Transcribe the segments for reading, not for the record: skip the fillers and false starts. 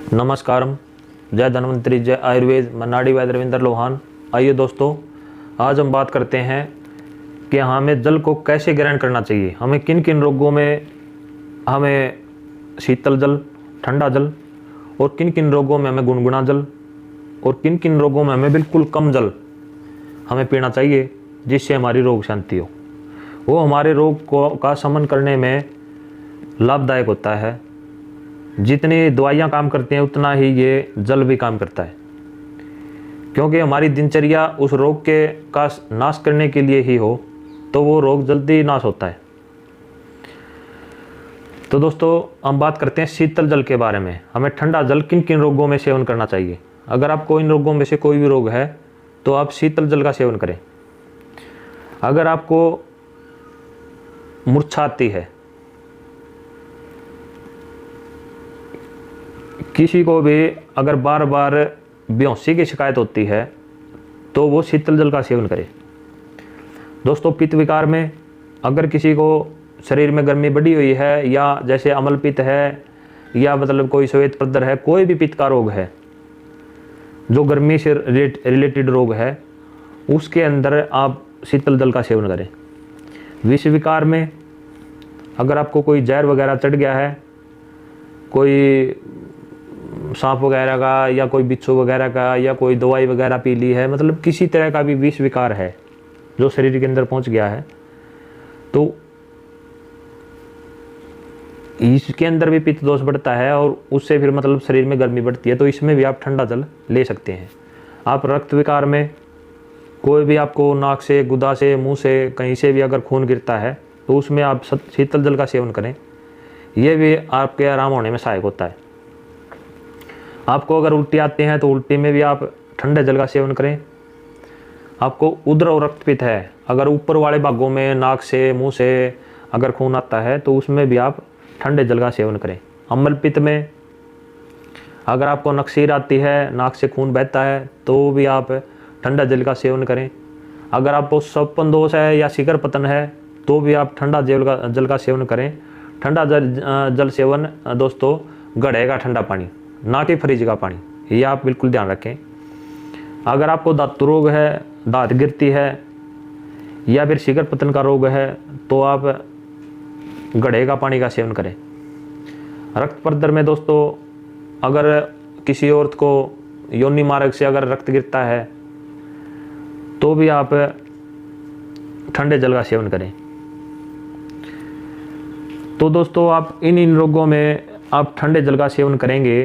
नमस्कारम, जय धन्वंतरी, जय आयुर्वेद। मैं नाड़ी वैद्य रविंद्र लोहान। आइए दोस्तों, आज हम बात करते हैं कि हमें जल को कैसे ग्रहण करना चाहिए। हमें किन किन रोगों में हमें शीतल जल, ठंडा जल, और किन किन रोगों में हमें गुनगुना जल, और किन किन रोगों में हमें बिल्कुल कम जल हमें पीना चाहिए, जिससे हमारी रोग शांति हो। वो हमारे रोग को का शमन करने में लाभदायक होता है। जितनी दवाइयाँ काम करती हैं उतना ही ये जल भी काम करता है, क्योंकि हमारी दिनचर्या उस रोग के का नाश करने के लिए ही हो तो वो रोग जल्दी नाश होता है। तो दोस्तों, हम बात करते हैं शीतल जल के बारे में। हमें ठंडा जल किन किन रोगों में सेवन करना चाहिए। अगर आपको इन रोगों में से कोई भी रोग है तो आप शीतल जल का सेवन करें। अगर आपको मूर्छा आती है, किसी को भी अगर बार बार बेहोशी की शिकायत होती है तो वो शीतल जल का सेवन करे। दोस्तों, पित्त विकार में अगर किसी को शरीर में गर्मी बढ़ी हुई है, या जैसे अम्ल पित्त है, या मतलब कोई श्वेत प्रदर है, कोई भी पित्त का रोग है जो गर्मी से रिलेटेड रोग है, उसके अंदर आप शीतल जल का सेवन करें। विष विकार में अगर आपको कोई जहर वगैरह चढ़ गया है, कोई सांप वगैरह का या कोई बिच्छू वगैरह का, या कोई दवाई वगैरह पी ली है, मतलब किसी तरह का भी विष विकार है जो शरीर के अंदर पहुंच गया है, तो इसके अंदर भी पित्त दोष बढ़ता है और उससे फिर मतलब शरीर में गर्मी बढ़ती है। तो इसमें भी आप ठंडा जल ले सकते हैं। आप रक्त विकार में कोई भी आपको नाक से, गुदा से, मुंह से, कहीं से भी अगर खून गिरता है तो उसमें आप शीतल जल का सेवन करें। यह भी आपके आराम होने में सहायक होता है। आपको अगर उल्टी आते हैं तो उल्टी में भी आप ठंडे जल का सेवन करें। आपको उदर और रक्तपित्त है, अगर ऊपर वाले भागों में नाक से, मुंह से अगर खून आता है तो उसमें भी आप ठंडे जल का सेवन करें। अम्ल पित्त में अगर आपको नक्सीर आती है, नाक से खून बहता है, तो भी आप ठंडा जल का सेवन करें। अगर आपको स्वपन दोष है या शिखर पतन है तो भी आप ठंडा जल का सेवन करें। ठंडा जल सेवन दोस्तों घड़े का ठंडा पानी, ना कि फ्रिज का पानी, ये आप बिल्कुल ध्यान रखें। अगर आपको धातु रोग है, दांत गिरती है, या फिर शिखर पतन का रोग है तो आप घड़े का पानी का सेवन करें। रक्त प्रदर में दोस्तों अगर किसी औरत को योनि मार्ग से अगर रक्त गिरता है तो भी आप ठंडे जल का सेवन करें। तो दोस्तों, आप इन रोगों में आप ठंडे जल का सेवन करेंगे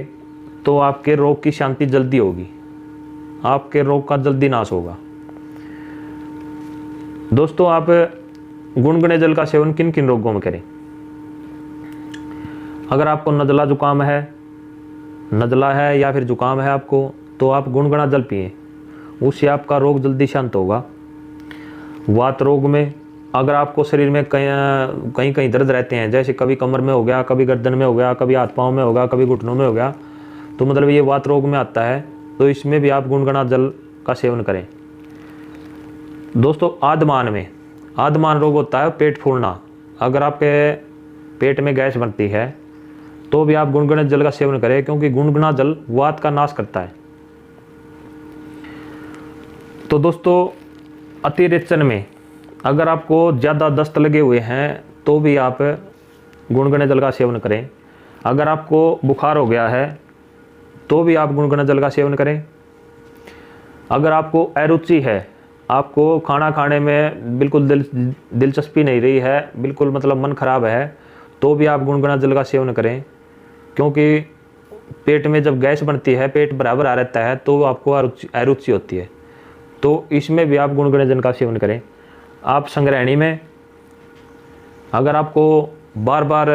तो आपके रोग की शांति जल्दी होगी, आपके रोग का जल्दी नाश होगा। दोस्तों, आप गुनगुने जल का सेवन किन किन रोगों में करें। अगर आपको नज़ला है या फिर जुकाम है आपको, तो आप गुनगुना जल पिएं, उससे आपका रोग जल्दी शांत होगा। वात रोग में अगर आपको शरीर में कहीं कहीं दर्द रहते हैं, जैसे कभी कमर में हो गया, कभी गर्दन में हो गया, कभी हाथ पाँव में हो गया, कभी घुटनों में हो गया, तो मतलब ये वात रोग में आता है, तो इसमें भी आप गुनगुना जल का सेवन करें। दोस्तों, आदमान रोग होता है पेट फूलना। अगर आपके पेट में गैस बनती है तो भी आप गुनगुने जल का सेवन करें, क्योंकि गुनगुना जल वात का नाश करता है। तो दोस्तों, अतिरेचन में अगर आपको ज़्यादा दस्त लगे हुए हैं तो भी आप गुनगुने जल का सेवन करें। अगर आपको बुखार हो गया है तो भी आप गुनगुना जल का सेवन करें। अगर आपको अरुचि है, आपको खाना खाने में बिल्कुल दिलचस्पी नहीं रही है, बिल्कुल मतलब मन खराब है, तो भी आप गुनगुना जल का सेवन करें, क्योंकि पेट में जब गैस बनती है, पेट बराबर आ रहता है, तो आपको अरुचि होती है, तो इसमें भी आप गुनगुने जल का सेवन करें। आप संग्रहणी में अगर आपको बार बार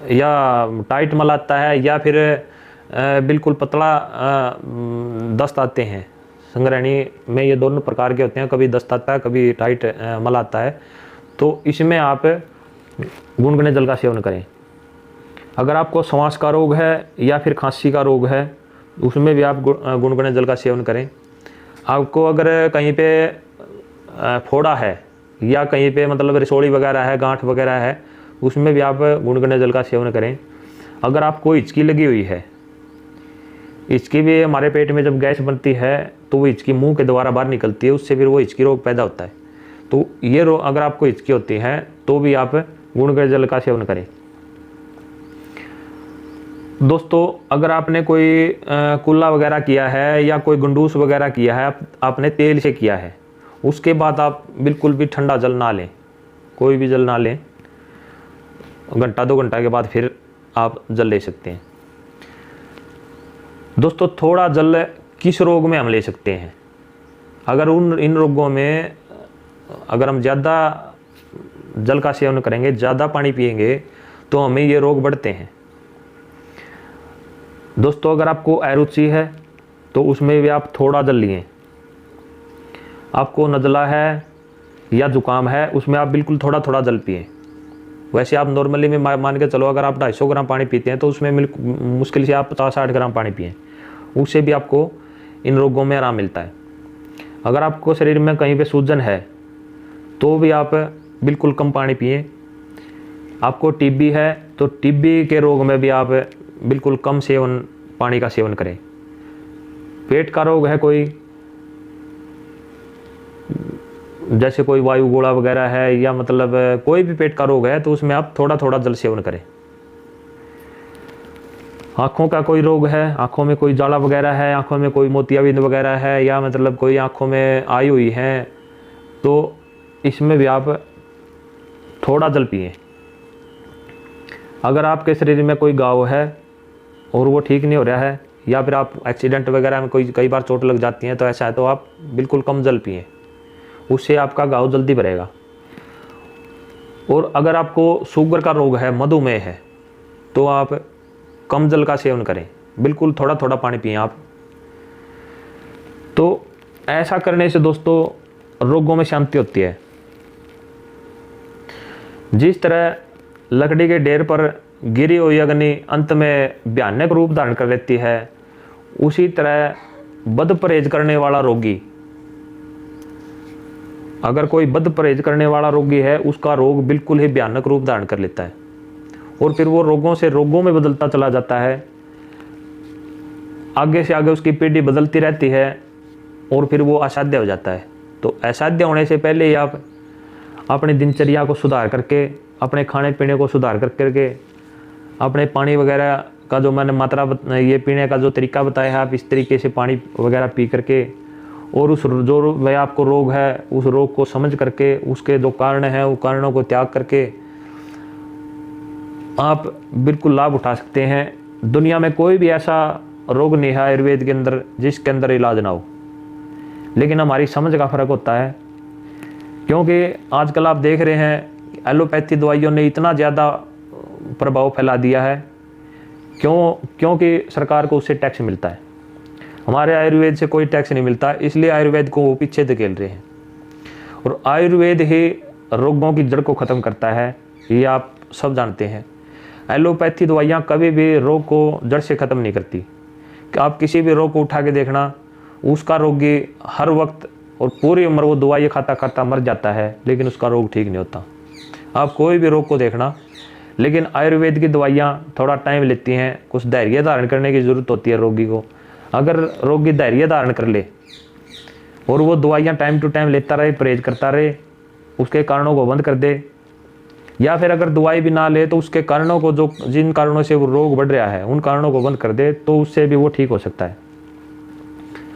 या टाइट मल आता है या फिर बिल्कुल पतला दस्त आते हैं, संग्रहणी में ये दोनों प्रकार के होते हैं, कभी दस्त आता है, कभी टाइट मल आता है, तो इसमें आप गुनगुने जल का सेवन करें। अगर आपको श्वास का रोग है या फिर खांसी का रोग है, उसमें भी आप गुनगुने जल का सेवन करें। आपको अगर कहीं पे फोड़ा है या कहीं पे मतलब रसोड़ी वगैरह है, गांठ वगैरह है, उसमें भी आप गुनगुने जल का सेवन करें। अगर आपको हिचकी लगी हुई है, हिचकी भी हमारे पेट में जब गैस बनती है तो वो हिचकी मुंह के द्वारा बाहर निकलती है, उससे फिर वो हिचकी रोग पैदा होता है। तो ये रोग अगर आपको हिचकी होती है तो भी आप गुनगुने जल का सेवन करें। दोस्तों, अगर आपने कोई कुल्ला वगैरह किया है या कोई गंडूस वगैरह किया है, आपने तेल से किया है, उसके बाद आप बिल्कुल भी ठंडा जल ना लें, कोई भी जल ना लें। घंटा 2 घंटा के बाद फिर आप जल ले सकते हैं। दोस्तों, थोड़ा जल किस रोग में हम ले सकते हैं? अगर इन रोगों में अगर हम ज़्यादा जल का सेवन करेंगे, ज़्यादा पानी पिएंगे, तो हमें ये रोग बढ़ते हैं। दोस्तों, अगर आपको अरुचि है तो उसमें भी आप थोड़ा जल लिए। आपको नज़ला है या जुकाम है, उसमें आप बिल्कुल थोड़ा थोड़ा जल पिए। वैसे आप नॉर्मली में मान के चलो, अगर आप 250 ग्राम पानी पीते हैं तो उसमें मुश्किल से आप 50-60 ग्राम पानी पिए, उससे भी आपको इन रोगों में आराम मिलता है। अगर आपको शरीर में कहीं पे सूजन है तो भी आप बिल्कुल कम पानी पिए। आपको टीबी है तो टीबी के रोग में भी आप बिल्कुल कम पानी का सेवन करें। पेट का रोग है कोई, जैसे कोई वायु गोला वगैरह है या मतलब कोई भी पेट का रोग है, तो उसमें आप थोड़ा थोड़ा जल सेवन करें। आँखों का कोई रोग है, आँखों में कोई जाला वगैरह है, आँखों में कोई मोतियाबिंद वगैरह है, या मतलब कोई आँखों में आई हुई है, तो इसमें भी आप थोड़ा जल पिए। अगर आपके शरीर में कोई घाव है और वो ठीक नहीं हो रहा है, या फिर आप एक्सीडेंट वगैरह में कई बार चोट लग जाती है, तो ऐसा है तो आप बिल्कुल कम जल पिए, उससे आपका घाव जल्दी भरेगा। और अगर आपको शुगर का रोग है, मधुमेह है, तो आप कम जल का सेवन करें, बिल्कुल थोड़ा थोड़ा पानी पिए आप। तो ऐसा करने से दोस्तों रोगों में शांति होती है। जिस तरह लकड़ी के ढेर पर गिरी हुई अग्नि अंत में भयानक रूप धारण कर लेती है, उसी तरह बद परहेज करने वाला रोगी, अगर कोई बद परहेज करने वाला रोगी है, उसका रोग बिल्कुल ही भयानक रूप धारण कर लेता है, और फिर वो रोगों से रोगों में बदलता चला जाता है। आगे से आगे उसकी पीढ़ी बदलती रहती है और फिर वो असाध्य हो जाता है। तो असाध्य होने से पहले ही आप अपनी दिनचर्या को सुधार करके, अपने खाने पीने को सुधार करके, अपने पानी वगैरह का जो मैंने मात्रा ये पीने का जो तरीका बताया है, आप इस तरीके से पानी वगैरह पी करके, और उस जो वह आपको रोग है, उस रोग को समझ करके, उसके जो कारण हैं उन कारणों को त्याग करके आप बिल्कुल लाभ उठा सकते हैं। दुनिया में कोई भी ऐसा रोग नहीं है आयुर्वेद के अंदर जिसके अंदर इलाज ना हो, लेकिन हमारी समझ का फ़र्क होता है। क्योंकि आजकल आप देख रहे हैं एलोपैथी दवाइयों ने इतना ज़्यादा प्रभाव फैला दिया है, क्योंकि सरकार को उससे टैक्स मिलता है। हमारे आयुर्वेद से कोई टैक्स नहीं मिलता, इसलिए आयुर्वेद को वो पीछे धकेल रहे हैं। और आयुर्वेद ही रोगों की जड़ को ख़त्म करता है, ये आप सब जानते हैं। एलोपैथी दवाइयाँ कभी भी रोग को जड़ से ख़त्म नहीं करती। कि आप किसी भी रोग को उठा के देखना, उसका रोगी हर वक्त और पूरी उम्र वो दवाई खाता खाता मर जाता है, लेकिन उसका रोग ठीक नहीं होता। आप कोई भी रोग को देखना, लेकिन आयुर्वेद की दवाइयाँ थोड़ा टाइम लेती हैं, कुछ धैर्य धारण करने की ज़रूरत होती है रोगी को। अगर रोगी धैर्य धारण कर ले और वो दवाइयाँ टाइम टू टाइम लेता रहे, परहेज करता रहे, उसके कारणों को बंद कर दे, या फिर अगर दवाई भी ना ले तो उसके कारणों को, जो जिन कारणों से वो रोग बढ़ रहा है, उन कारणों को बंद कर दे, तो उससे भी वो ठीक हो सकता है।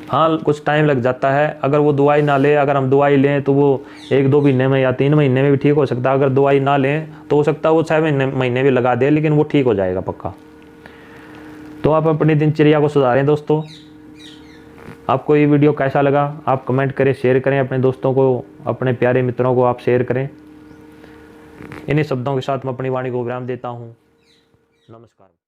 हाँ, कुछ टाइम लग जाता है। अगर वो दवाई ना ले, अगर हम दवाई लें तो वो 1-2 महीने में या 3 महीने में भी ठीक हो सकता है। अगर दवाई ना लें तो हो सकता है वो 6 महीने भी लगा दे, लेकिन वो ठीक हो जाएगा पक्का। तो आप अपनी दिनचर्या को सुधारें दोस्तों। आपको ये वीडियो कैसा लगा आप कमेंट करें, शेयर करें, अपने दोस्तों को, अपने प्यारे मित्रों को आप शेयर करें। इन्हीं शब्दों के साथ मैं अपनी वाणी को विराम देता हूँ। नमस्कार।